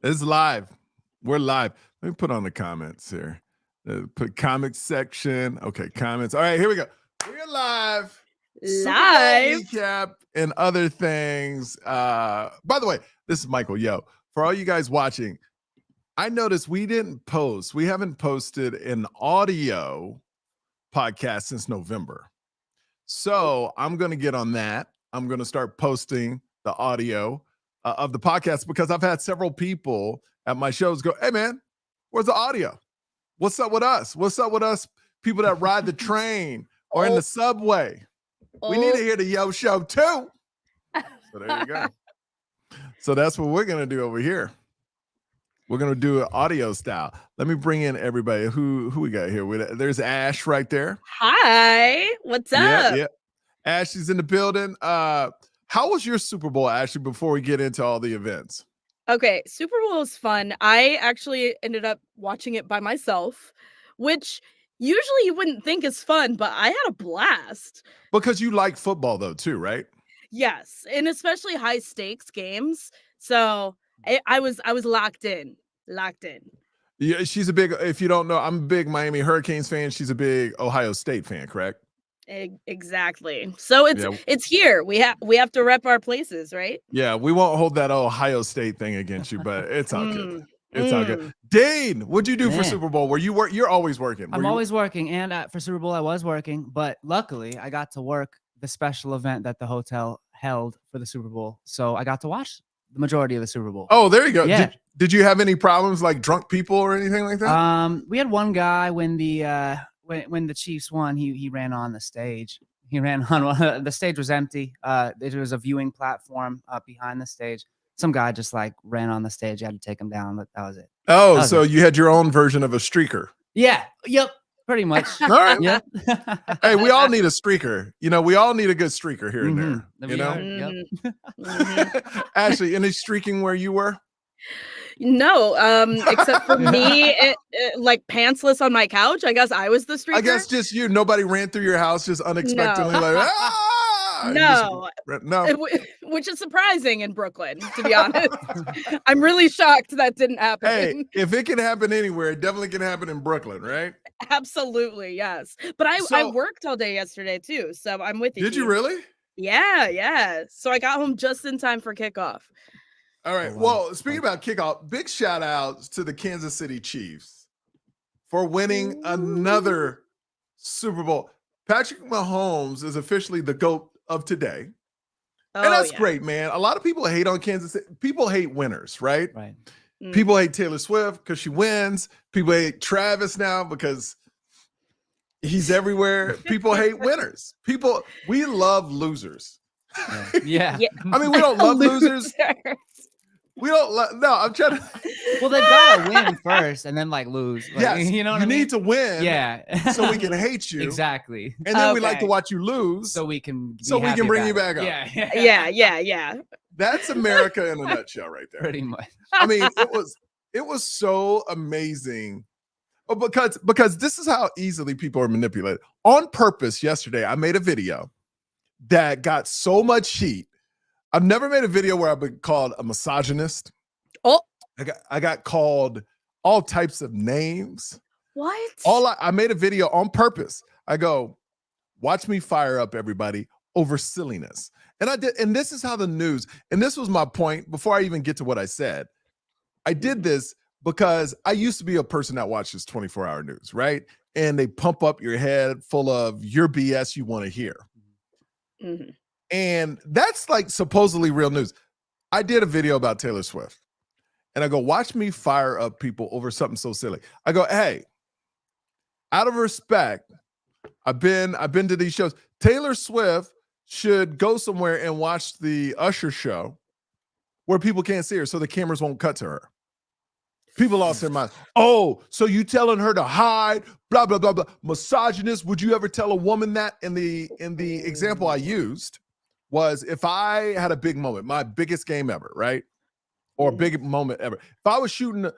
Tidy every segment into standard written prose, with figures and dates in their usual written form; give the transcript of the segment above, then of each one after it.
It's live. We're live. Let me put on the comments here. Put comments section. Okay, comments. All right, here we go. We're live. Super Bowl recap and other things. By the way, this is Michael. Yo, for all you guys watching, I noticed we haven't posted an audio podcast since November. So I'm going to get on that. I'm going to start posting the audio of the podcast because I've had several people at my shows go, hey, man, where's the audio? What's up with us? What's up with us people that ride the train or in the subway? We need to hear the Yo Show too. So there you go. So that's what we're going to do over here. We're going to do it audio style. Let me bring in everybody. Who we got here? There's Ash right there. Hi. What's up? Yeah. Ash is in the building. How was your Super Bowl, Ashley, before we get into all the events? Okay, Super Bowl was fun. I actually ended up watching it by myself, which usually you wouldn't think is fun, but I had a blast. Because you like football, though, too, right? Yes, and especially high stakes games. So I was locked in. Yeah, she's a big. If you don't know, I'm a big Miami Hurricanes fan. She's a big Ohio State fan, correct? Exactly. So it's here. We have to rep our places, right? Yeah, we won't hold that Ohio State thing against you, but it's all good. It's all good. Dane, what'd you do for Super Bowl? Where you work? You're always working. I'm always working, and for Super Bowl I was working, but luckily I got to work the special event that the hotel held for the Super Bowl, so I got to watch the majority of the Super Bowl. Oh, there you go. Yeah. Did you have any problems like drunk people or anything like that? We had one guy when the Chiefs won, he ran on the stage. He ran on the stage was empty. There was a viewing platform up behind the stage. Some guy just like ran on the stage. You had to take him down, but that was it. Oh, so you had your own version of a streaker. Yeah. Yep. Pretty much. All right. Yep. Hey, we all need a streaker. You know, we all need a good streaker here and there. You know? Yep. Ashley, any streaking where you were? No, except for me, like pantsless on my couch. I guess I was the streaker. I guess just you. Nobody ran through your house just unexpectedly, like no, which is surprising in Brooklyn, to be honest. I'm really shocked that didn't happen. Hey, if it can happen anywhere, it definitely can happen in Brooklyn, right? Absolutely, yes. But I worked all day yesterday too, so I'm with you. Did you really? Yeah. So I got home just in time for kickoff. All right. Well, speaking about kickoff, big shout outs to the Kansas City Chiefs for winning another Super Bowl. Patrick Mahomes is officially the GOAT of today. And that's great, man. A lot of people hate on Kansas City. People hate winners, right? Right. People hate Taylor Swift because she wins. People hate Travis now because he's everywhere. People hate winners. We love losers. Yeah. I mean, we don't love losers. We don't. No, I'm trying to. Well, they've got to win first and then like lose. Like, yes, you know what I mean? You need to win. Yeah. So we can hate you. Exactly. And then we like to watch you lose. So we can. Bring you back up. Yeah. That's America in a nutshell, right there. Pretty much. I mean, it was so amazing. Oh, because this is how easily people are manipulated. On purpose, yesterday, I made a video that got so much heat. I've never made a video where I've been called a misogynist. Oh, I got called all types of names. What? I made a video on purpose. I go, watch me fire up everybody over silliness. And I did, and this is how the news, and this was my point before I even get to what I said. I did this because I used to be a person that watches 24-hour news, right? And they pump up your head full of your BS you want to hear. Mm-hmm. And that's like supposedly real news. I did a video about Taylor Swift. And I go, watch me fire up people over something so silly. I go, hey, out of respect, I've been to these shows. Taylor Swift should go somewhere and watch the Usher show where people can't see her so the cameras won't cut to her. People lost their minds. Oh, so you telling her to hide, blah, blah, blah, blah. Misogynist, would you ever tell a woman that? In the example I used was if I had a big moment, my biggest game ever, right? Or big moment ever. If I was shooting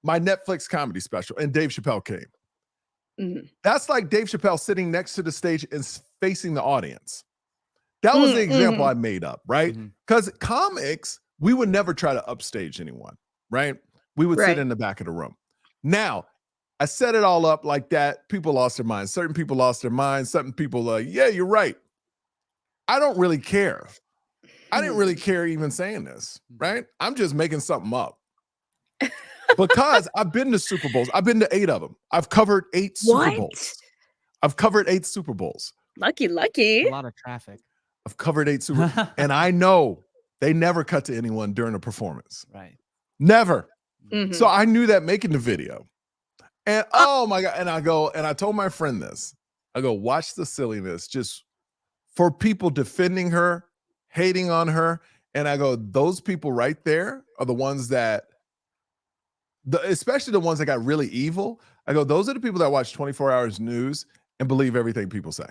my Netflix comedy special and Dave Chappelle came, that's like Dave Chappelle sitting next to the stage and facing the audience. That was the example I made up, right? Because comics, we would never try to upstage anyone, right? We would sit Right. in the back of the room. Now, I set it all up like that. People lost their minds. Certain people lost their minds. Certain people like, yeah, you're right. I don't really care. I didn't really care even saying this, right? I'm just making something up. Because I've been to Super Bowls. I've been to 8 of them. I've covered 8 Super What? Bowls. I've covered 8 Super Bowls. Lucky. A lot of traffic. I've covered 8 Super Bowls. And I know they never cut to anyone during a performance. Right. Never. Mhm. So I knew that making the video. And oh my God. And I go, and I told my friend this. I go, watch the silliness just for people defending her, hating on her. And I go, those people right there are the ones that, especially the ones that got really evil. I go, those are the people that watch 24 Hours News and believe everything people say.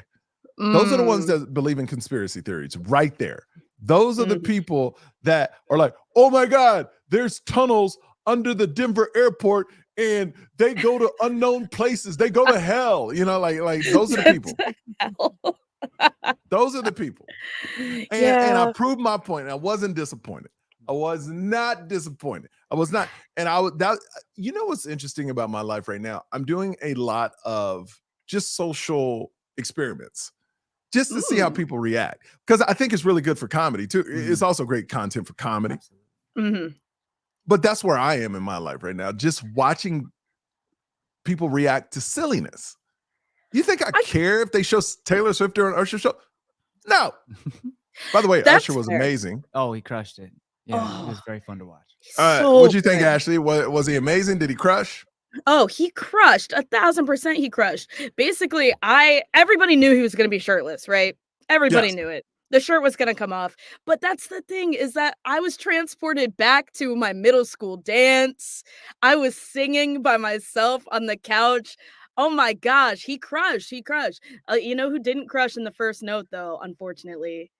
Those are the ones that believe in conspiracy theories right there. Those are the people that are like, oh my God, there's tunnels under the Denver airport and they go to unknown places. They go to hell. You know, like those are the people. Those are the people. And I proved my point. I wasn't disappointed. I was not disappointed. I was not. And you know what's interesting about my life right now? I'm doing a lot of just social experiments just to see how people react. Because I think it's really good for comedy too. It's also great content for comedy. But that's where I am in my life right now. Just watching people react to silliness. You think I care if they show Taylor Swift or an Usher show? No. By the way, That's Usher was fair. amazing. Oh, he crushed it. Yeah, it was very fun to watch. What'd you think, Ashley? Was he amazing? Did he crush? Oh, he crushed. 1,000% he crushed. Basically, everybody knew he was going to be shirtless, right? Everybody knew it. The shirt was going to come off. But that's the thing, is that I was transported back to my middle school dance. I was singing by myself on the couch. Oh my gosh, he crushed. He crushed. You know who didn't crush in the first note, though, unfortunately?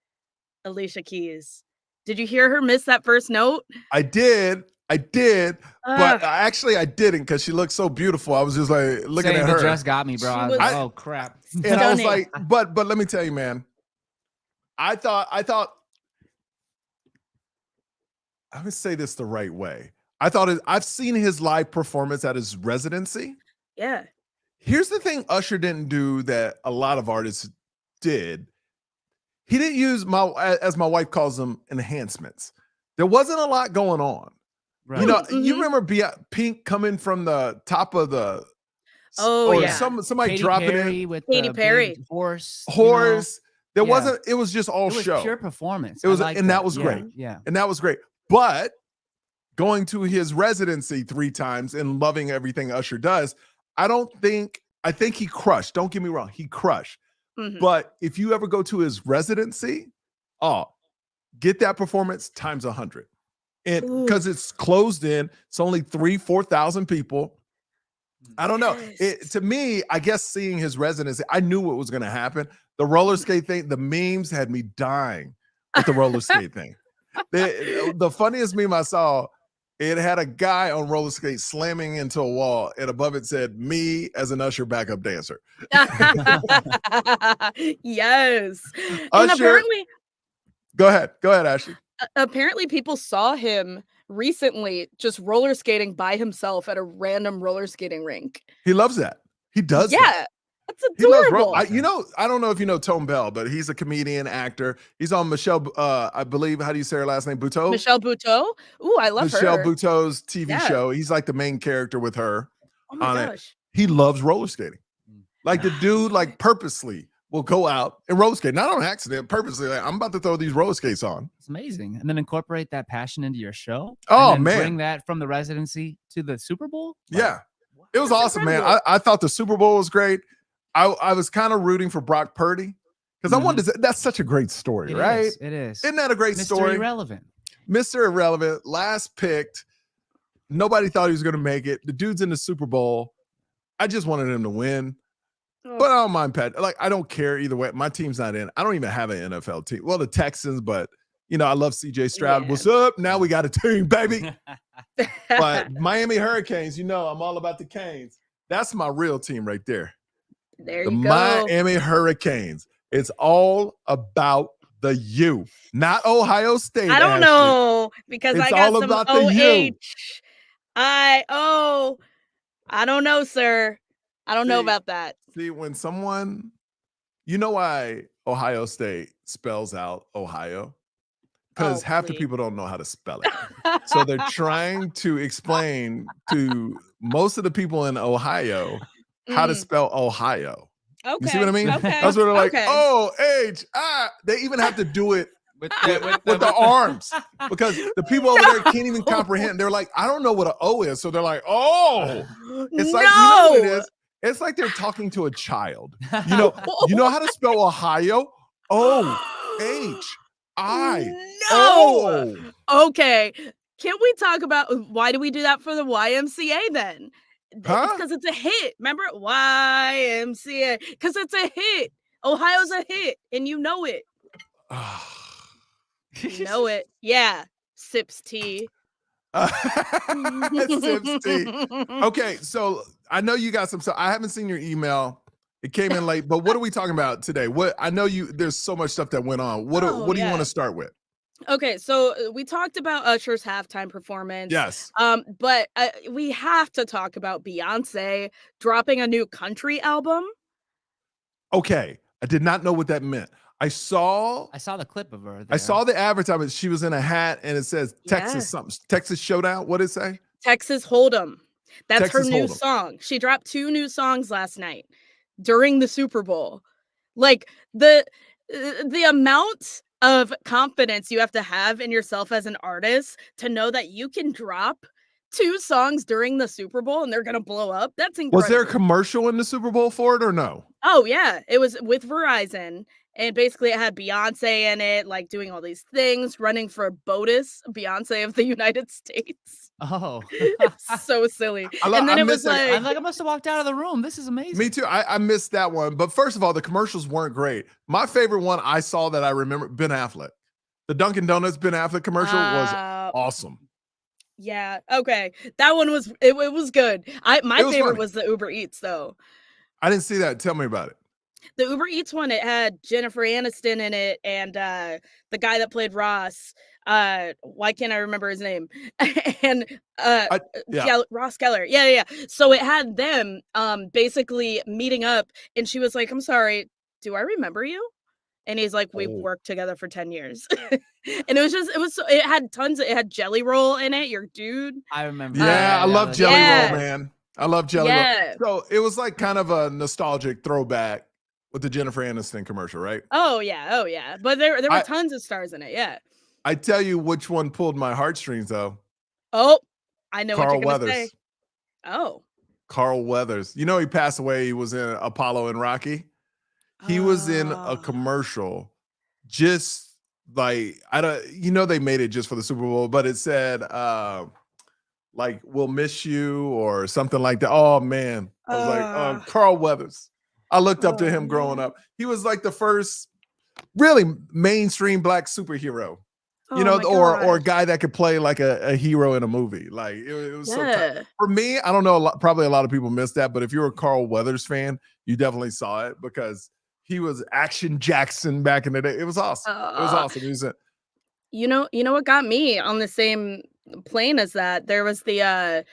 Alicia Keys. Did you hear her miss that first note? I did. But actually I didn't, because she looked so beautiful. I was just like looking at her. The dress got me, bro. I was like, oh crap. And I was like, but let me tell you, man. I thought I would say this the right way. I've seen his live performance at his residency. Yeah. Here's the thing Usher didn't do that a lot of artists did. He didn't use as my wife calls them, enhancements. There wasn't a lot going on. Right. You know, you remember Pink coming from the top of the somebody Katy dropping Perry it with Katy Perry horse. There wasn't. It was just all show. Pure performance. It was, and that was great. Yeah, and that was great. But going to his residency 3 times and loving everything Usher does, I think he crushed. Don't get me wrong, he crushed. But if you ever go to his residency, get that performance times 100. And because it's closed in, it's only 3,000-4,000 people. I don't know. To me, I guess seeing his residency, I knew what was going to happen. The roller skate thing, the memes had me dying with the roller skate thing. The funniest meme I saw, it had a guy on roller skates slamming into a wall, and above it said, "Me as an Usher backup dancer." Yes. Usher, and apparently, go ahead, Ashley. Apparently, people saw him recently just roller skating by himself at a random roller skating rink. He loves that. He does. Yeah. That's adorable. I don't know if you know Tone Bell, but he's a comedian, actor. He's on Michelle, I believe, how do you say her last name? Buteau? Michelle Buteau? Ooh, I love Michelle her. Buteau's TV show. He's like the main character with her. Oh my gosh. He loves roller skating. Like the dude, like purposely will go out and roller skate. Not on accident, purposely. Like, I'm about to throw these roller skates on. It's amazing. And then incorporate that passion into your show. Oh, man. Bring that from the residency to the Super Bowl. Yeah. It was awesome, incredible. Man. I thought the Super Bowl was great. I was kind of rooting for Brock Purdy because I wanted to. That's such a great story, right? It is. Isn't that a great story? Mr. Irrelevant. Mr. Irrelevant, last picked. Nobody thought he was going to make it. The dude's in the Super Bowl. I just wanted him to win. But I don't mind Pat. Like, I don't care either way. My team's not in. I don't even have an NFL team. Well, the Texans, but you know, I love CJ Stroud. Yeah. What's up? Now we got a team, baby. But Miami Hurricanes, you know, I'm all about the Canes. That's my real team right there. There you go. The Miami Hurricanes. It's all about the U, not Ohio State. I don't know, because it's I got all some about OH. I don't know, sir. I don't know about that. See, when someone, you know why Ohio State spells out Ohio? Because half the Please. people don't know how to spell it. So they're trying to explain to most of the people in Ohio how to spell Ohio. Okay. You see what I mean? Okay. That's what they're like, okay. O-H-I. They even have to do it with the arms because the people over there can't even comprehend. They're like, I don't know what an O is. So they're like, oh, it's like, you know what it is? It's like they're talking to a child. You know how to spell Ohio? O-H-I. No. Okay. Can we talk about why do we do that for the YMCA then? Huh? It's because it's a hit. Remember YMCA? Because it's a hit. Ohio's a hit, and you know it. You know it. Yeah. Sips tea. Sips tea. Okay, so I know you got some stuff. I haven't seen your email. It came in late, but what are we talking about today? What I know there's so much stuff that went on. What do you want to start with? Okay, so we talked about Usher's halftime performance. Yes. But we have to talk about Beyonce dropping a new country album. Okay, I did not know what that meant. I saw the clip of her. I saw the advertisement. She was in a hat and it says Texas something. Texas Showdown. What did it say? Texas Hold'em. That's Texas her new Hold'em. song. She dropped 2 new songs last night during the Super Bowl. Like the amount of confidence you have to have in yourself as an artist to know that you can drop 2 songs during the Super Bowl and they're gonna blow up. That's incredible. Was there a commercial in the Super Bowl for it or no? Oh yeah, it was with Verizon, and basically it had Beyonce in it, like doing all these things, running for BOTUS, Beyonce of the United States. Oh, so silly. And then it was like, I'm like, I must have walked out of the room. This is amazing. Me too. I missed that one. But first of all, the commercials weren't great. My favorite one I saw that I remember, Ben Affleck. The Dunkin' Donuts Ben Affleck commercial was awesome. Yeah. Okay. That one was it was good. My favorite was the Uber Eats though. I didn't see that. Tell me about it. The Uber Eats one, it had Jennifer Aniston in it and the guy that played Ross. Why can't I remember his name? And Ross Geller. Yeah. So it had them basically meeting up and she was like, I'm sorry, do I remember you? And he's like, we've worked together for 10 years. And it had Jelly Roll in it, your dude. I remember. Yeah, I love Jelly Roll, man. I love Jelly Roll. So it was like kind of a nostalgic throwback with the Jennifer Aniston commercial, right? Oh yeah. But there were tons of stars in it, yeah. I tell you which one pulled my heartstrings though. Oh, I know Carl what you're gonna Weathers. say. Oh. Carl Weathers. You know he passed away. He was in Apollo and Rocky. He was in a commercial just like they made it just for the Super Bowl, but it said like we'll miss you or something like that. Oh man. I was like, Carl Weathers. I looked up to him growing up. He was like the first really mainstream black superhero. Or a guy that could play like a hero in a movie. Like it was so tough. For me, I don't know, probably a lot of people missed that, but if you're a Carl Weathers fan, you definitely saw it because he was Action Jackson back in the day. It was awesome. It was awesome. He was you know what got me on the same plane as that? There was the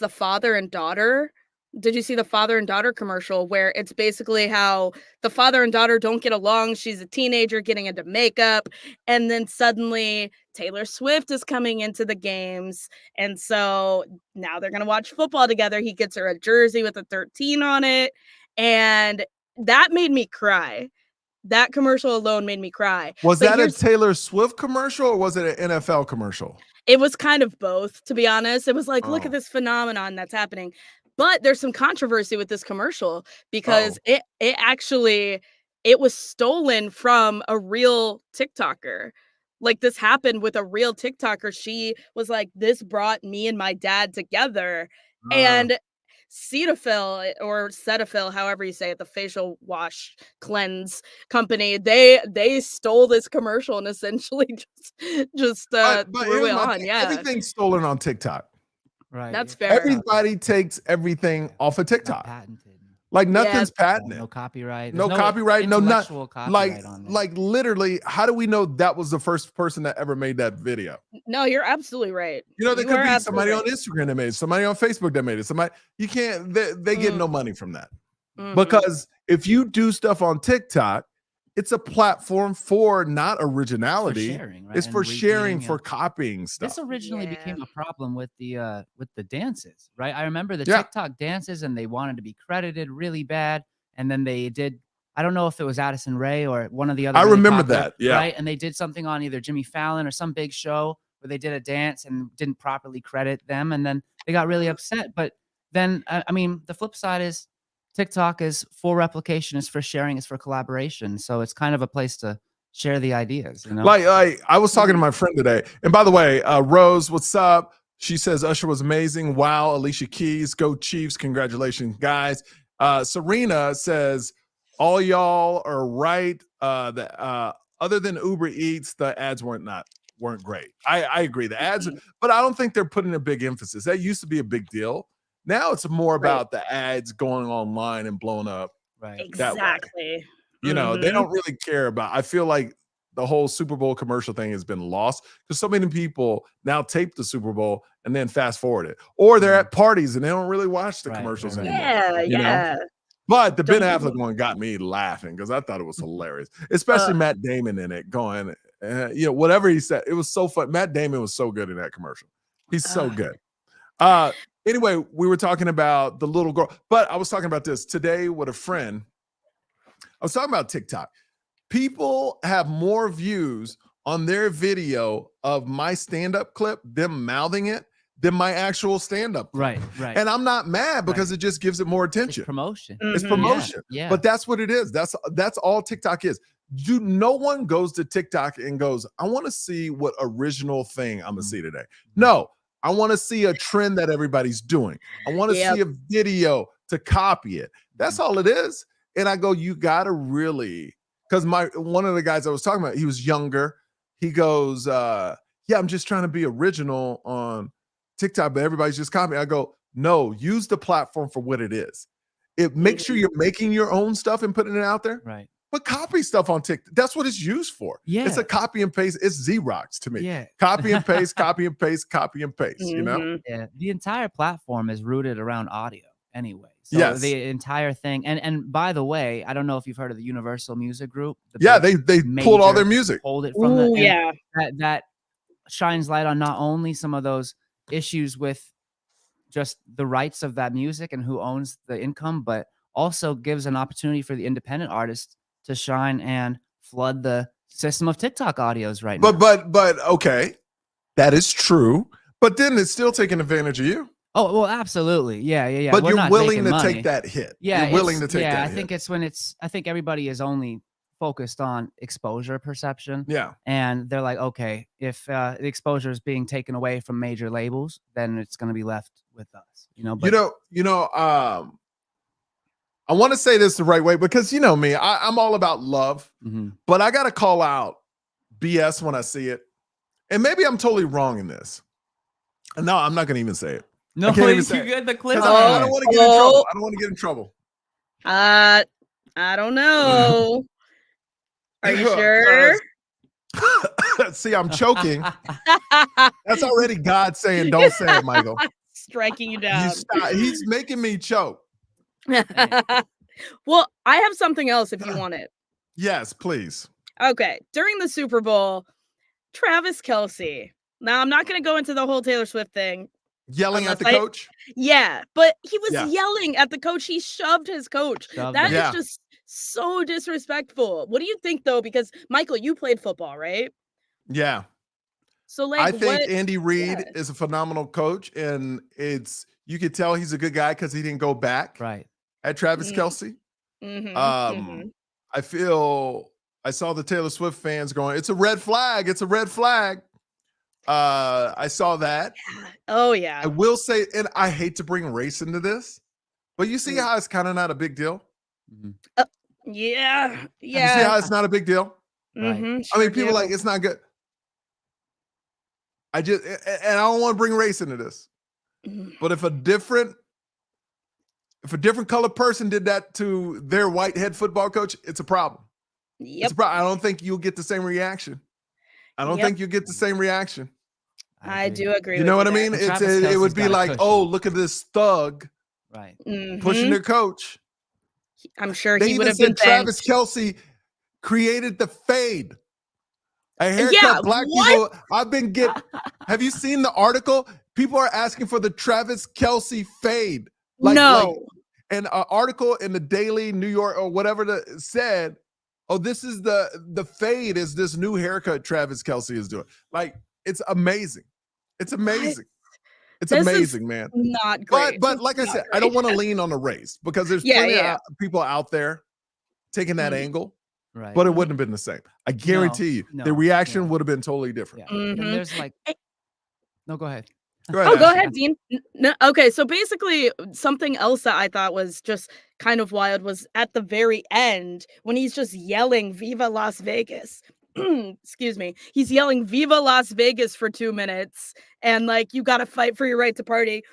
father and daughter. Did you see the father and daughter commercial where it's basically how the father and daughter don't get along? She's a teenager getting into makeup, and then suddenly Taylor Swift is coming into the games, and so now they're gonna watch football together. He gets her a jersey with a 13 on it, and that made me cry. That commercial alone made me cry. Was that a Taylor Swift commercial or was it an NFL commercial? It was kind of both, to be honest. It was like, look at this phenomenon that's happening. But there's some controversy with this commercial because it was stolen from a real TikToker. Like this happened with a real TikToker. She was like, this brought me and my dad together. And Cetaphil or Cetaphil, however you say it, the facial wash cleanse company, they stole this commercial and essentially just threw it on. Yeah. Everything's stolen on TikTok. Right. That's fair. Everybody takes everything off of TikTok. Patented. Like nothing's patented. No copyright. No copyright. No intellectual copyright on there. Like literally, how do we know that was the first person that ever made that video? No, you're absolutely right. You know, there could be somebody on Instagram that made it, somebody on Facebook that made it. Somebody you can't. They get no money from that because if you do stuff on TikTok, it's a platform for not originality. For sharing, right? It's for sharing, for copying stuff. This originally became a problem with the dances, right? I remember the TikTok dances, and they wanted to be credited really bad, and then they did. I don't know if it was Addison Rae or one of the other. I remember that, right? And they did something on either Jimmy Fallon or some big show where they did a dance and didn't properly credit them, and then they got really upset. But then, I mean, the flip side is TikTok is for replication, is for sharing, is for collaboration. So it's kind of a place to share the ideas, you know? Like I was talking to my friend today, and by the way, Rose, what's up? She says Usher was amazing. Wow, Alicia Keys, go Chiefs! Congratulations, guys. Serena says all y'all are right. Other than Uber Eats, the ads weren't great. I agree, the ads, but I don't think they're putting a big emphasis. That used to be a big deal. Now it's more about the ads going online and blowing up. Right. Exactly. You know, they don't really care about. I feel like the whole Super Bowl commercial thing has been lost because so many people now tape the Super Bowl and then fast forward it, or they're at parties and they don't really watch the commercials anymore. Yeah. But the Ben Affleck one got me laughing because I thought it was hilarious, especially Matt Damon in it going, you know, whatever he said. It was so fun. Matt Damon was so good in that commercial. He's so good. Anyway, we were talking about the little girl, but I was talking about this today with a friend. I was talking about TikTok. People have more views on their video of my stand-up clip, them mouthing it, than my actual stand-up clip. Right. And I'm not mad because it just gives it more attention. It's promotion. It's promotion. Yeah. But that's what it is. That's all TikTok is. No one goes to TikTok and goes, I want to see what original thing I'm gonna see today. No, I want to see a trend that everybody's doing. I want to see a video to copy it. That's all it is. And I go, you gotta really, because one of the guys I was talking about, he was younger. He goes, yeah, I'm just trying to be original on TikTok, but everybody's just copying. I go, no, use the platform for what it is. Make sure you're making your own stuff and putting it out there. Right. But copy stuff on TikTok. That's what it's used for. Yeah. It's a copy and paste. It's Xerox to me. Yeah. Copy and paste, copy and paste, copy and paste, you know? Yeah. The entire platform is rooted around audio anyway. So the entire thing. And by the way, I don't know if you've heard of the Universal Music Group. They pulled all their music. Pulled it from that shines light on not only some of those issues with just the rights of that music and who owns the income, but also gives an opportunity for the independent artists to shine and flood the system of TikTok audios right now. But okay, that is true. But then it's still taking advantage of you. Oh, well, absolutely. Yeah. But you're willing to take that hit. Yeah. You're willing to take that hit. I think it's when I think everybody is only focused on exposure perception. Yeah. And they're like, okay, if the exposure is being taken away from major labels, then it's going to be left with us, you know? But, I want to say this the right way because you know me, I'm all about love, but I got to call out BS when I see it. And maybe I'm totally wrong in this. No, I'm not going to even say it. No, you get the clip. I don't want to get in trouble. I don't want to get in trouble. I don't know. Are you sure? See, I'm choking. That's already God saying, don't say it, Michael. Striking you down. He's making me choke. Well, I have something else if you want it. Yes, please. Okay. During the Super Bowl, Travis Kelce. Now, I'm not going to go into the whole Taylor Swift thing. Yelling at the coach? Yeah, but he was yelling at the coach. He shoved his coach. That is just so disrespectful. What do you think, though? Because, Michael, you played football, right? Yeah. So, like, I think Andy Reid is a phenomenal coach, and you could tell he's a good guy because he didn't go back at Travis Kelce. I feel I saw the Taylor Swift fans going, it's a red flag. It's a red flag. I saw that. Oh, yeah. I will say, and I hate to bring race into this, but you see how it's kind of not a big deal? Yeah. You see how it's not a big deal? Right. I mean, people are like, it's not good. And I don't want to bring race into this, but if a different If a different colored person did that to their white head football coach, it's a problem. Yep. It's a problem. I don't think you'll get the same reaction. I don't think you'll get the same reaction. I do agree. You know what I there. mean? It would be like, oh, look at this thug, right, pushing their coach. I'm sure they he would even have said been Travis benched. Kelce created the fade. A haircut black people. Have you seen the article? People are asking for the Travis Kelce fade. And an article in the Daily New York or whatever said, oh, this is the fade is this new haircut Travis Kelce is doing. Like, it's amazing. It's amazing. It's this amazing, man. Not great. But like I said, I don't want to lean on the race because there's plenty of people out there taking that angle. Right. But it wouldn't have been the same. I guarantee you, the reaction would have been totally different. Yeah. And there's like, no, go ahead. Go ahead, go ahead, Dean. No, okay, so basically, something else that I thought was just kind of wild was at the very end when he's just yelling "Viva Las Vegas." Excuse me. He's yelling "Viva Las Vegas" for 2 minutes, and like, you got to fight for your right to party.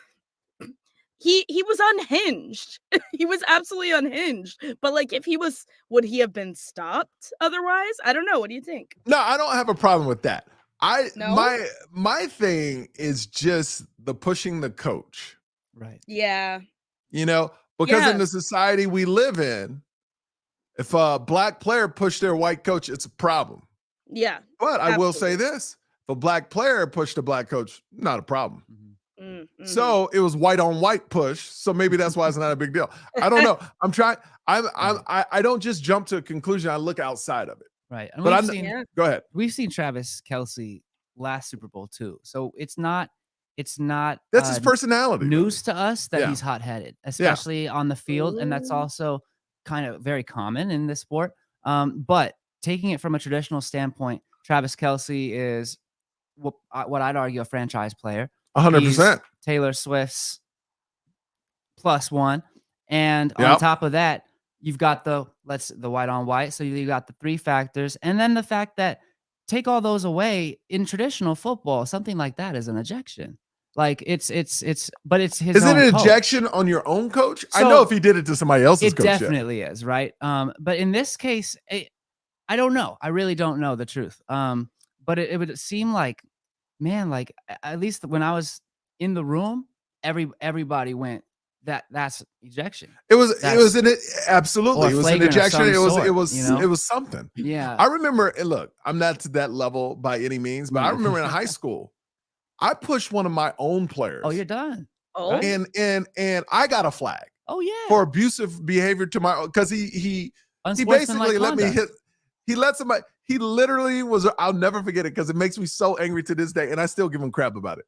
He was unhinged. He was absolutely unhinged. But like, if he was, would he have been stopped otherwise? I don't know. What do you think? No, I don't have a problem with that. My thing is just the pushing the coach. Right. Yeah. You know, because in the society we live in, if a black player pushed their white coach, it's a problem. Yeah. But I will say this: if a black player pushed a black coach, not a problem. So it was white on white push. So maybe that's why it's not a big deal. I don't know. I'm trying. I don't just jump to a conclusion. I look outside of it. Right. And but go ahead. We've seen Travis Kelce last Super Bowl too. So it's not that's his personality. News to us that he's hot-headed, especially on the field. And that's also kind of very common in this sport. But taking it from a traditional standpoint, Travis Kelce is what I'd argue a franchise player. 100%. Taylor Swift's +1. And on top of that, you've got the white on white. So you got the 3 factors. And then the fact that take all those away in traditional football, something like that is an ejection. Like but it's his Is it an coach. ejection on your own coach? So I know if he did it to somebody else's coach. It definitely is, right? But in this case, I don't know. I really don't know the truth. But it would seem like, man, like at least when I was in the room, everybody went, that's ejection. It was absolutely. It was an ejection. It was something. Yeah. I remember, and look, I'm not to that level by any means, but I remember in high school, I pushed one of my own players. Oh, you're done. Oh, and I got a flag. Oh, yeah. For abusive behavior to my, because he basically let me hit. He let somebody. He literally was. I'll never forget it because it makes me so angry to this day, and I still give him crap about it.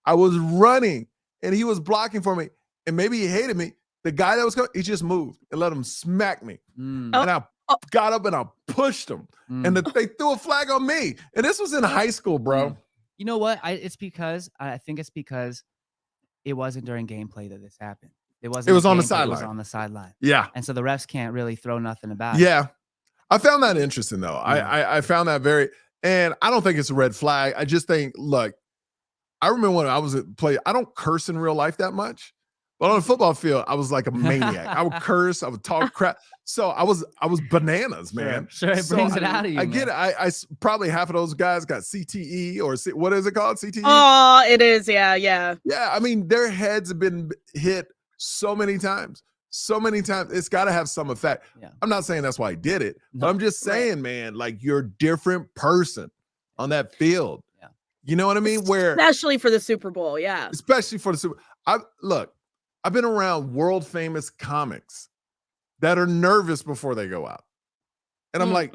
I was running, and he was blocking for me, and maybe he hated me. The guy that was coming, he just moved and let him smack me, and I got up and I pushed him, and they threw a flag on me, and this was in high school, bro. You know what? I think it's because it wasn't during gameplay that this happened. It was on the sideline. It was on the sideline. Yeah, and so the refs can't really throw nothing about it. Yeah. I found that interesting, though. I found that and I don't think it's a red flag. I just think, look, I remember when I was I don't curse in real life that much, but on the football field, I was like a maniac. I would curse, I would talk crap. So I was bananas, man. Sure, it brings it out of you. I get it. I probably half of those guys got CTE or what is it called? CTE? Oh, it is. Yeah. Yeah. I mean, their heads have been hit so many times. It's got to have some effect. Yeah. I'm not saying that's why I did it, but I'm just saying, man, like you're a different person on that field. Yeah. You know what I mean? Especially for the Super Bowl. Yeah. Especially for the Super Bowl. I've been around world famous comics that are nervous before they go out. And I'm like,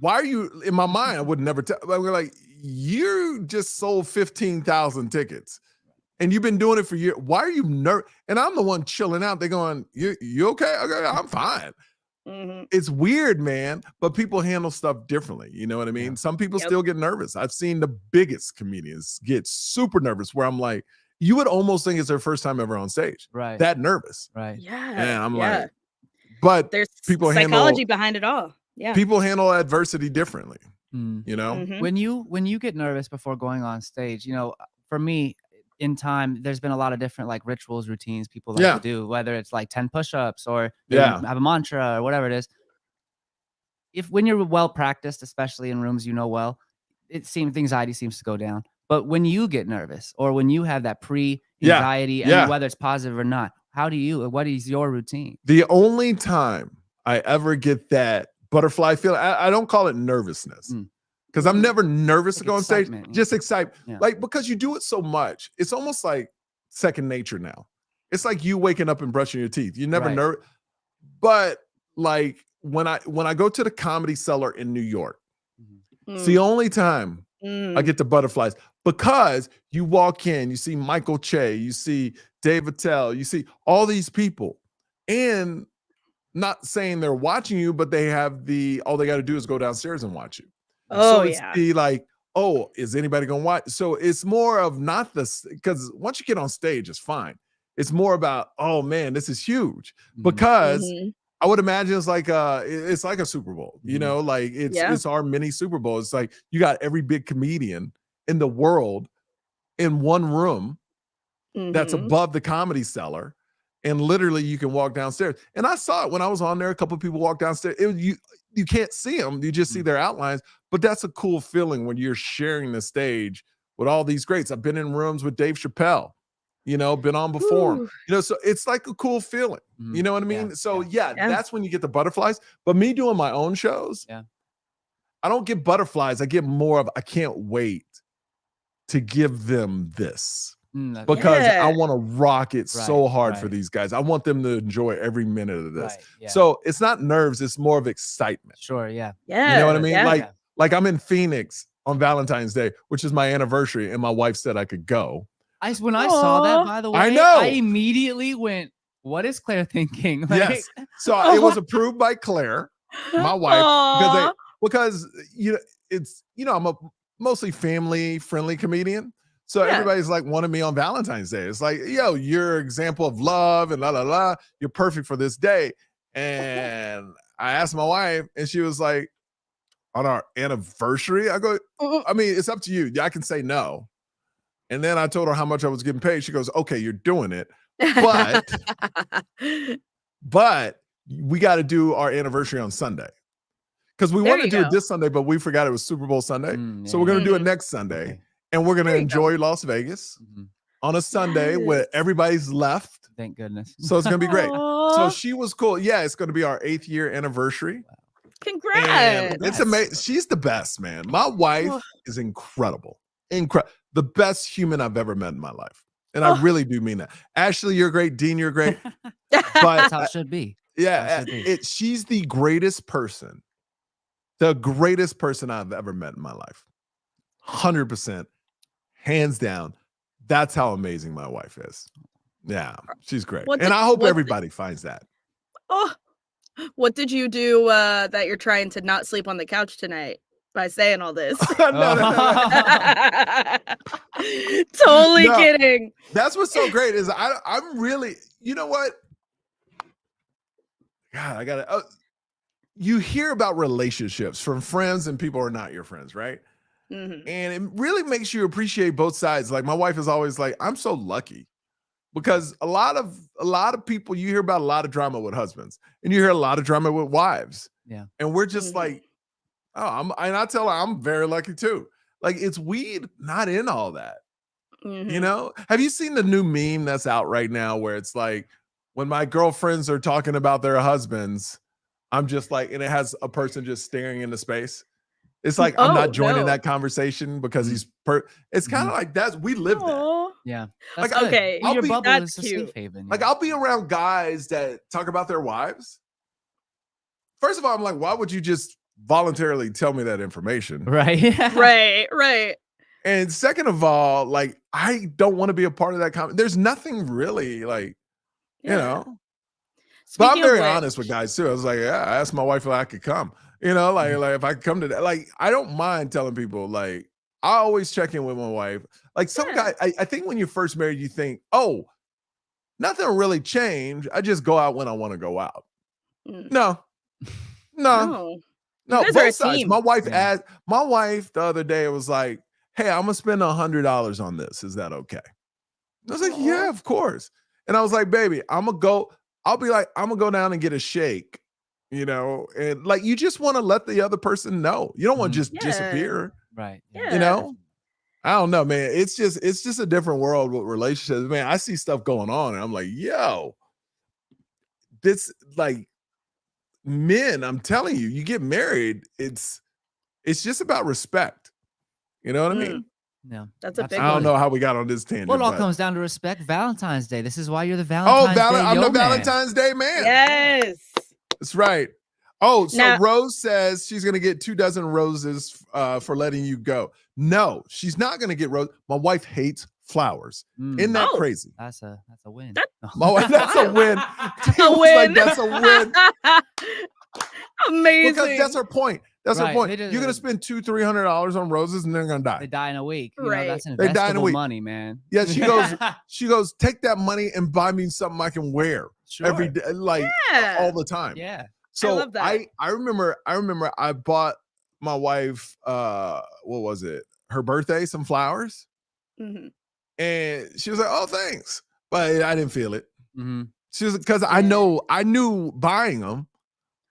why are you, in my mind, I would never tell. We're like, you just sold 15,000 tickets. And you've been doing it for years. Why are you nervous? And I'm the one chilling out. They're going, you okay? Okay, I'm fine. It's weird, man. But people handle stuff differently. You know what I mean? Yeah. Some people still get nervous. I've seen the biggest comedians get super nervous where I'm like, you would almost think it's their first time ever on stage. Right. That nervous. Right. Yeah. And I'm like, but there's people psychology behind it all. Yeah. People handle adversity differently. You know? When you get nervous before going on stage, you know, for me, in time, there's been a lot of different like rituals, routines people like to do, whether it's like 10 push-ups or have a mantra or whatever it is. When you're well practiced, especially in rooms well, anxiety seems to go down. But when you get nervous or when you have that pre-anxiety, and whether it's positive or not, what is your routine? The only time I ever get that butterfly feeling, I don't call it nervousness. Because I'm never nervous to go on stage, just excitement. Like, because you do it so much, it's almost like second nature now. It's like you waking up and brushing your teeth. You never nervous. But like when I go to the Comedy Cellar in New York, it's the only time I get the butterflies, because you walk in, you see Michael Che, you see Dave Attell, you see all these people, and not saying they're watching you, but they have all they got to do is go downstairs and watch you. Oh, so it's like, oh, is anybody gonna watch? So it's more of not this, because once you get on stage, it's fine. It's more about, oh man, this is huge, because I would imagine it's like a Super Bowl, like it's our mini Super Bowl. It's like you got every big comedian in the world in one room that's above the Comedy Cellar, and literally you can walk downstairs. And I saw it when I was on there. A couple of people walk downstairs. You can't see them, you just see their outlines. But that's a cool feeling when you're sharing the stage with all these greats. I've been in rooms with Dave Chappelle, been on before him. So it's like a cool feeling. You know what I mean? That's when you get the butterflies. But me doing my own shows, I don't get butterflies. I get more of, I can't wait to give them this. Because I want to rock it so hard for these guys. I want them to enjoy every minute of this. So it's not nerves, it's more of excitement. Sure, yeah. You know what I mean? Like I'm in Phoenix on Valentine's Day, which is my anniversary, and my wife said I could go. When I saw that, by the way, I know. I immediately went, what is Claire thinking? Yes. So it was approved by Claire, my wife, because it's I'm a mostly family friendly comedian. So everybody's like wanting me on Valentine's Day. It's like, yo, you're an example of love and la la la. You're perfect for this day. And I asked my wife, and she was like, on our anniversary? I go, I mean, it's up to you. I can say no. And then I told her how much I was getting paid. She goes, okay, you're doing it. But we got to do our anniversary on Sunday. Because we want to do it this Sunday, but we forgot it was Super Bowl Sunday. So we're going to do it next Sunday. Okay. And we're going to enjoy Las Vegas on a Sunday where everybody's left. Thank goodness. So it's going to be great. So she was cool. Yeah, it's going to be our 8th year anniversary. Congrats. And it's amazing. She's the best, man. My wife is incredible. The best human I've ever met in my life. And I really do mean that. Ashley, you're great. Dean, you're great. But that's how it should be. Yeah, she's the greatest person I've ever met in my life. 100%. Hands down. That's how amazing my wife is. Yeah, she's great. And I hope everybody finds that. Oh, what did you do that you're trying to not sleep on the couch tonight by saying all this? No. Totally kidding. That's what's so great is I'm really, you know what? God, I gotta. You hear about relationships from friends and people who are not your friends, right? And it really makes you appreciate both sides. Like my wife is always like, I'm so lucky, because a lot of people, you hear about a lot of drama with husbands, and you hear a lot of drama with wives. Yeah. And we're just like, and I tell her I'm very lucky too. Like it's weed, not in all that. Have you seen the new meme that's out right now where it's like, when my girlfriends are talking about their husbands, I'm just like, and it has a person just staring into space. It's like, I'm not joining that conversation because he's it's kind of like we live that. Yeah. Like, okay. Your bubble that's is a cute. safe haven. Like I'll be around guys that talk about their wives. First of all, I'm like, why would you just voluntarily tell me that information? Right. Right. And second of all, like, I don't want to be a part of that comment. There's nothing really like, But I'm very honest with guys too. I was like, I asked my wife if I could come. Like if I could come to that. Like, I don't mind telling people, like, I always check in with my wife. Like some guy, I think when you're first married, you think, oh, nothing will really change. I just go out when I want to go out. No. Both sides. My wife the other day, it was like, hey, I'm gonna spend $100 on this. Is that okay? I was like, yeah, of course. And I was like, baby, I'll be like, I'm gonna go down and get a shake, and like you just want to let the other person know. You don't want to just disappear. Right. Yeah. I don't know, man. It's just a different world with relationships. Man, I see stuff going on, and I'm like, yo, this like men, I'm telling you, you get married, it's just about respect. You know what I mean? Yeah, that's a big I don't one. know how we got on this tangent. Well, it all but- comes down to respect. Valentine's Day. This is why you're the Valentine's Day. I'm the man. Valentine's Day man. Yes. That's right. Oh, so Now- Rose says she's gonna get 24 roses for letting you go. No, she's not gonna get roses. My wife hates flowers. Isn't that Oh. crazy? That's a win. My wife, that's a win. He A was win. like, that's a win. Amazing. Because that's her point. That's her Right, point. they just- You're gonna spend $200-300 on roses and they're gonna die. They die in a week. You Right. know, that's They die in a investable week. money, man. Yeah, she goes, take that money and buy me something I can wear every day, like Yeah. all the time. Yeah. So love that. I remember I bought my wife what was it? Her birthday, some flowers. Mhm. And she was like, "Oh, thanks," but I didn't feel it. Mm-hmm. She was because I knew buying them.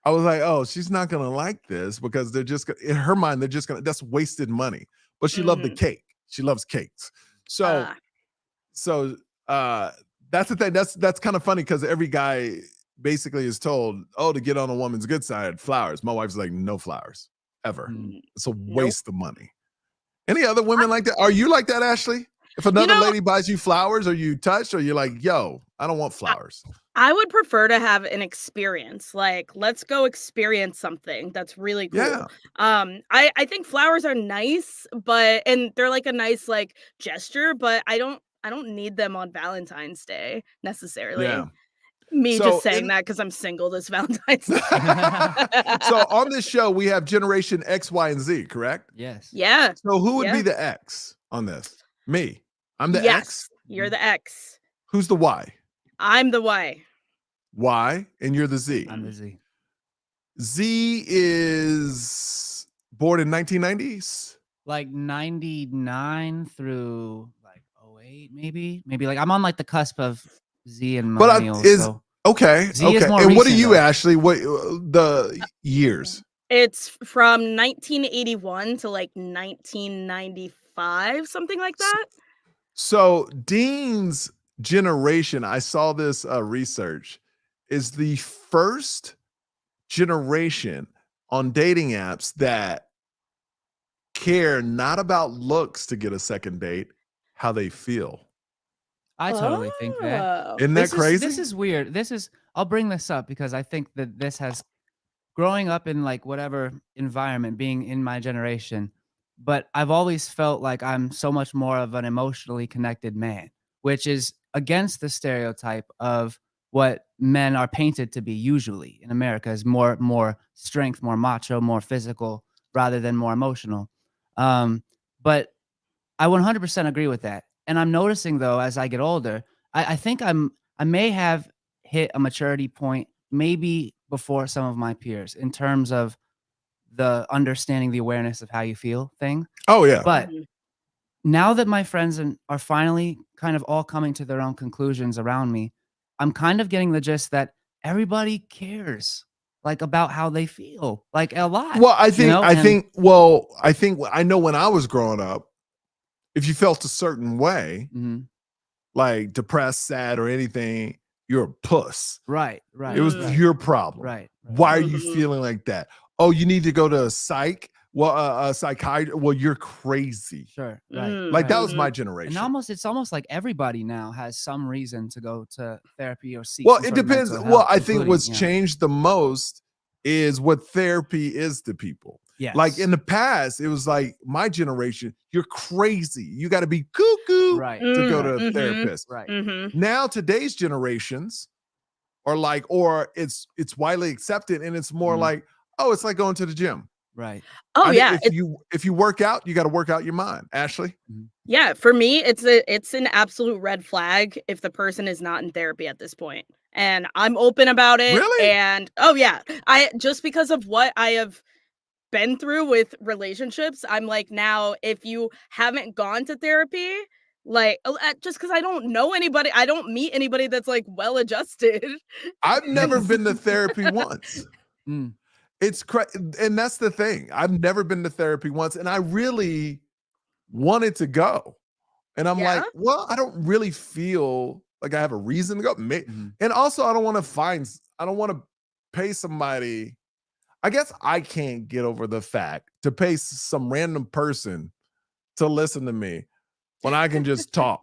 I was like, "Oh, she's not gonna like this because they're just in her mind. They're just gonna that's wasted money." But she loved the cake. She loves cakes. So, that's the thing. That's kind of funny because every guy basically is told, "Oh, to get on a woman's good side, flowers." My wife's like, "No flowers ever. It's a waste of money." Any other women like that? Are you like that, Ashley? If another lady buys you flowers, are you touched? Or you're like, yo, I don't want flowers? I would prefer to have an experience. Like, let's go experience something that's really cool. Yeah. I think flowers are nice, and they're like a nice like gesture, but I don't need them on Valentine's Day necessarily. Yeah. Me So just saying that because I'm single this Valentine's Day. So on this show, we have Generation X, Y, and Z, correct? Yes. Yeah. So who would Yeah. be the X on this? Me. I'm the Yes, X. you're the X. Who's the Y? I'm the Y. Y, and you're the Z. I'm the Z. Z is born in 1990s. Like 99 through like 08, maybe. Maybe like I'm on like the cusp of Z and But millennials. So okay. Z is Okay. more And what are recent, you, though. Ashley? What the years? It's from 1981 to like 1995, something like that. So Dean's generation, I saw this research, is the first generation on dating apps that care not about looks to get a second date, how they feel. I totally think that. Oh. Isn't that crazy? This is weird. I'll bring this up because I think that this has growing up in like whatever environment, being in my generation, but I've always felt like I'm so much more of an emotionally connected man, which is against the stereotype of what men are painted to be usually in America is more strength, more macho, more physical rather than more emotional. But I 100% agree with that. And I'm noticing though, as I get older, I think I may have hit a maturity point, maybe before some of my peers in terms of the understanding, the awareness of how you feel thing. Oh yeah. But now that my friends are finally kind of all coming to their own conclusions around me, I'm kind of getting the gist that everybody cares like about how they feel like a lot. Well, I think And- I know when I was growing up, if you felt a certain way, Mhm. like depressed, sad, or anything, you're a puss. Right. It was right, your problem. right. Why are you Mhm. feeling like that? Oh, you need to go to a psych. Well, a psychiatrist. Well, you're crazy. Sure. Right. Like that right. was my And generation. it's almost like everybody now has some reason to go to therapy or seek. Well, some it sort of depends. mental Well, help, I think including, what's you know, changed the most is what therapy is to people. Yes. Like in the past, it was like my generation, you're crazy. You got to be cuckoo right. to go to a Mhm. therapist. Right. Now, today's generations are like, or it's widely accepted, and it's more Mhm. like, oh, it's like going to the gym. Right. Oh I think yeah. if you work out, you got to work out your mind. Ashley, Yeah, for me, it's an absolute red flag if the person is not in therapy at this point. And I'm open about it. Really? And oh yeah, I just because of what I have been through with relationships, I'm like, now if you haven't gone to therapy, Like, just because I don't know anybody, I don't meet anybody that's like well adjusted. I've never been to therapy once. Mm. It's and that's the thing. I've never been to therapy once, and I really wanted to go. And I'm like, well, I don't really feel like I have a reason to go. And also, I don't want to pay somebody. I guess I can't get over the fact to pay some random person to listen to me when I can just talk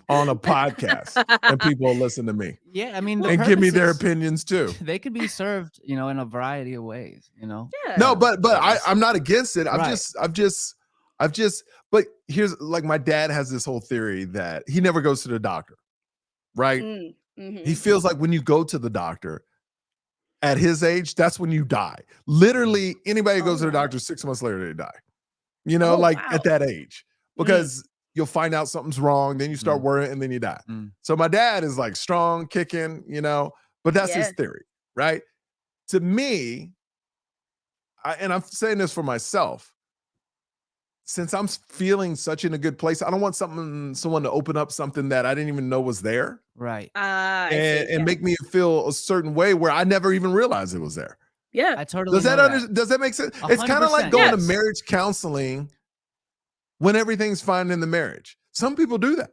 on a podcast and people listen to me. Yeah, I mean, and give me their opinions too. They could be served, in a variety of ways, Yeah. No, but I'm not against it. I've just, but here's like my dad has this whole theory that he never goes to the doctor, right? He feels like when you go to the doctor at his age, that's when you die. Literally, anybody who goes to the doctor 6 months later, they die. At that age, because you'll find out something's wrong, then you start worrying, and then you die. So my dad is like strong, kicking, but that's his theory, right? To me, and I'm saying this for myself, since I'm feeling such in a good place, I don't want someone to open up something that I didn't even know was there. Right. And make me feel a certain way where I never even realized it was there. Yeah. I totally does that make sense? 100%. It's kind of like going to marriage counseling when everything's fine in the marriage. Some people do that.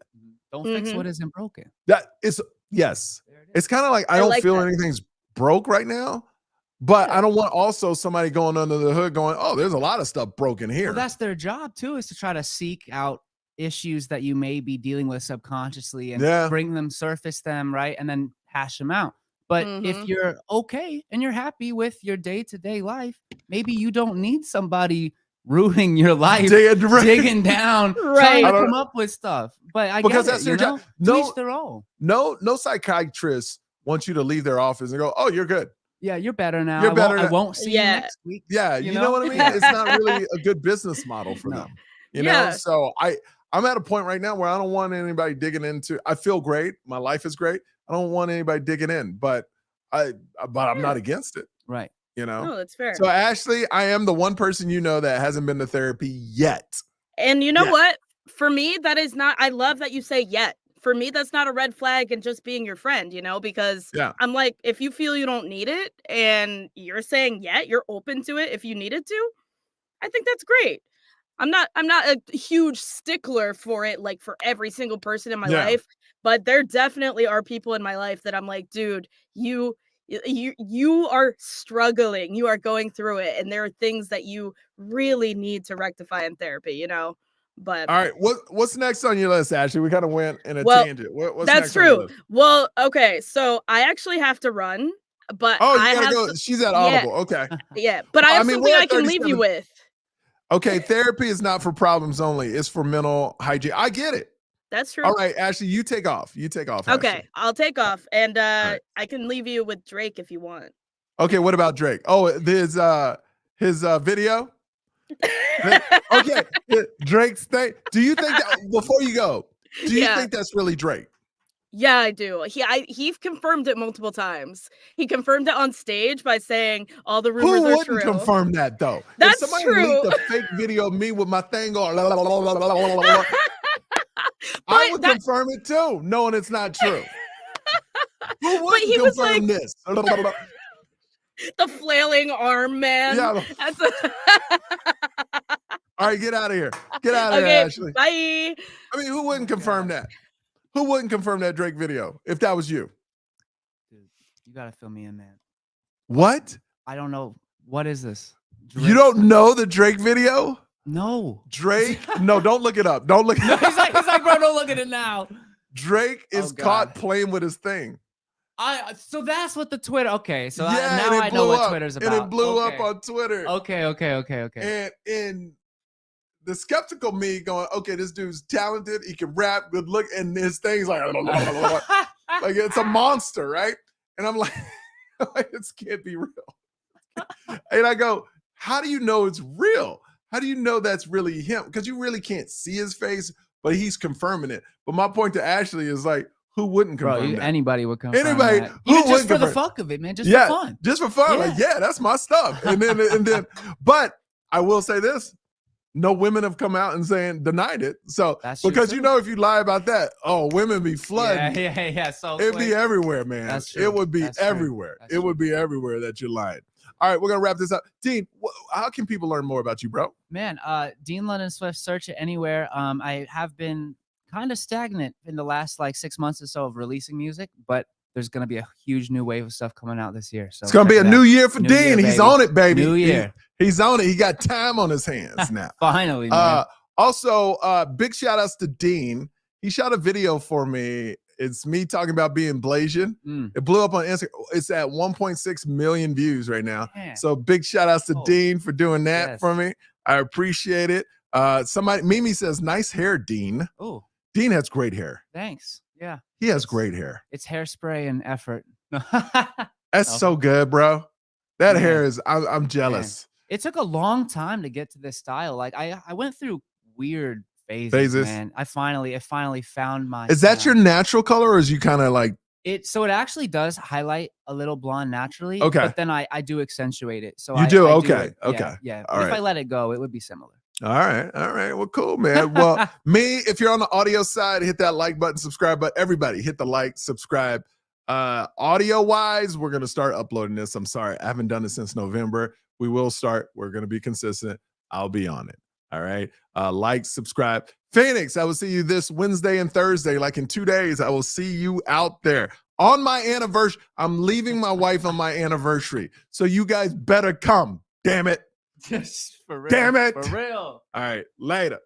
Don't fix what isn't broken. That is, yes. It's kind of like I don't feel anything's broke right now. But I don't want also somebody going under the hood going, oh, there's a lot of stuff broken here. Well, that's their job too, is to try to seek out issues that you may be dealing with subconsciously and bring them, surface them, right? And then hash them out. But if you're okay and you're happy with your day-to-day life, maybe you don't need somebody ruining your life, digging down, trying to come up with stuff. But I guess that's their job. Each their own. No psychiatrist wants you to leave their office and go, oh, you're good. Yeah, you're better now. You're better. I won't see you next week. Yeah, you know what I mean? It's not really a good business model for them. You know? So I'm at a point right now where I don't want anybody digging into. I feel great. My life is great. I don't want anybody digging in, but I'm not against it. Right. No, that's fair. So Ashley, I am the one person that hasn't been to therapy yet. And you know what? For me, that is not. I love that you say yet. For me, that's not a red flag and just being your friend, because I'm like, if you feel you don't need it and you're saying you're open to it if you needed to, I think that's great. I'm not a huge stickler for it, like for every single person in my life, but there definitely are people in my life that I'm like, dude, you are struggling, you are going through it, and there are things that you really need to rectify in therapy, But all right, what's next on your list, Ashley? We kind of went in a tangent. What's that's next true. on your list? Well, okay, so I actually have to run, but you gotta go. She's at Audible. Okay. Yeah, but I have something I can leave you with. Okay, therapy is not for problems only; it's for mental hygiene. I get it. That's true. All right, Ashley, you take off. Okay, Ashley. I'll take off, and I can leave you with Drake if you want. Okay, what about Drake? Oh, his video. Okay, Drake's thing. Do you think that before you go? Do you think that's really Drake? Yeah, I do. He's confirmed it multiple times. He confirmed it on stage by saying all the rumors are true. Who wouldn't confirm that though? That's if somebody true. leaked a fake video of me with my thing going, I would confirm it too, knowing it's not true. Who wouldn't confirm this? The flailing arm man. Yeah. All right, get out of here. Get out of here, Ashley. Bye. I mean, who wouldn't confirm that? Who wouldn't confirm that Drake video if that was you? Dude, you gotta fill me in, man. What? I don't know. What is this? Drake? You don't know the Drake video? No. Drake? No, don't look it up. Don't look it up. He's like, bro, don't look at it now. Drake is caught playing with his thing. So that's what the Twitter. Okay, so now I know what Twitter's about. And it blew up on Twitter. Okay. And the skeptical me going, okay, this dude's talented. He can rap, good look, and his thing's like, like it's a monster, right? And I'm like, this can't be real. And I go, how do you know it's real? How do you know that's really him? Because you really can't see his face, but he's confirming it. But my point to Ashley is like, who wouldn't confirm that? Anybody would confirm anybody that. Who even just for confirm? The fuck of it, man. Just for fun. Just for fun. Like, that's my stuff. And then, but I will say this: no women have come out and denied it. So That's true, because too. you know, if you lie about that, oh, women be flooding. Yeah. So it'd be everywhere, man. That's true. It would be That's true. everywhere. That's It would true. be everywhere that you're lying. All right, we're gonna wrap this up. Dean, how can people learn more about you, bro? Man, Dean London Swift, search it anywhere. I have been kind of stagnant in the last like 6 months or so of releasing music, but there's gonna be a huge new wave of stuff coming out this year. So it's gonna be a new year for New Dean. year, He's baby. on it, baby. New year. He's on it. He got time on his hands now. Finally, man. Also, big shout outs to Dean. He shot a video for me. It's me talking about being Blasian. It blew up on Instagram. It's at 1.6 million views right now. Man. So big shout outs to Dean for doing that for me. I appreciate it. Mimi says, nice hair, Dean. Oh, Dean has great hair. thanks. Yeah. He has great hair. It's hairspray and effort. That's so good, bro. That hair is, I'm jealous. Man. It took a long time to get to this style. Like I went through weird phases. Man. I finally found my. Is that your natural color, or is you kind of like it? So it actually does highlight a little blonde naturally. Okay. But then I do accentuate it. So you do. I Okay. Do okay. Yeah. All If right. I let it go, it would be similar. All right. Well, cool, man. Well, if you're on the audio side, hit that like button, subscribe button. Everybody hit the like, subscribe. Audio wise, we're going to start uploading this. I'm sorry. I haven't done it since November. We will start. We're going to be consistent. I'll be on it. All right. Like, subscribe. Phoenix, I will see you this Wednesday and Thursday. Like in 2 days, I will see you out there on my anniversary. I'm leaving my wife on my anniversary. So you guys better come. Damn it. Just for real. Damn it. For real. All right. Later.